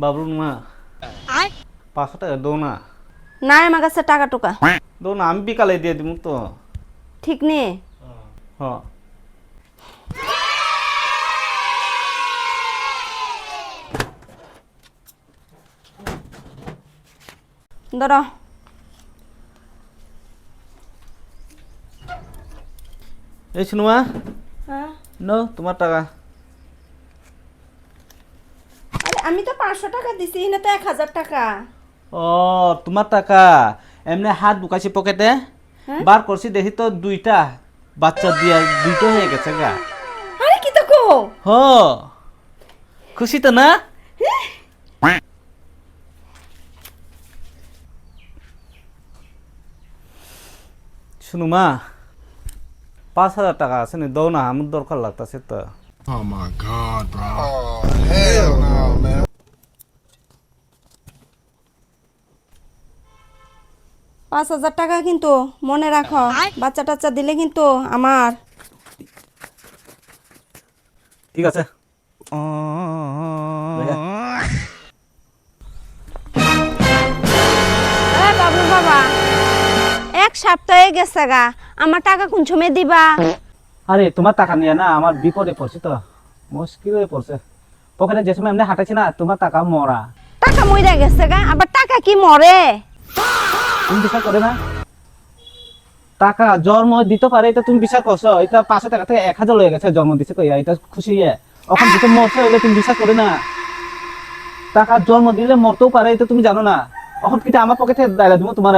বাবলুর মা 500 টাকা দো না। নাই আমার কাছে টাকা টুকা দো না, আমি বিকালে দিয়ে দিব তো। ঠিক নে হ ধরো। এই শুনুমা, হ্যাঁ নো তোমার টাকা। আরে আমি তো 500 টাকা দিছি, না তো 1000 টাকা। ও তোমার টাকা এমনি হাত ঢুকাইছি পকেটে, হ্যাঁ? বার করছি দেখি তো দুইটা বাচ্চা দিয়া দুইটা হয়ে গেছে গা। আরে কি তো কো হ খুশি তো না? শুনুমা 5,000 টাকা আছে নি, দাও না, আমার দরকার লাগতেছে তো। Oh my God, bro. Oh, hell no, man. 5000 টাকা কিন্তু মনে রাখো, বাচ্চা টাচ্চা দিলে কিন্তু আমার। ঠিক আছে। বাবলু বাবা, 1 সপ্তাহে গেছে গা, আমার টাকা কোন সময় দিবা? আরে তোমার টাকা নিয়ে না আমার বিপদে পড়ছি তো, মুশকিল হয়ে পড়ছে। পকেটে যে সময় এমনি হাঁটাইছি না, তোমার টাকা মরা। টাকা মইরা গেছে গা, আবার টাকা কি মরে? তুমি বিশ্বাস করে না? টাকা জন্ম দিতে পারে এটা তুমি বিশ্বাস করছো? এটা 500 টাকা থেকে 1000 হয়ে গেছে, জন্ম দিছে কইয়া এটা খুশি এখন যেটা মরছে হইলে তুমি বিশ্বাস করে না? টাকা জন্ম দিলে মরতেও পারে, এটা তুমি জানো না? এখন কিন্তু আমার পকেটে দাঁড়া দিব তোমার।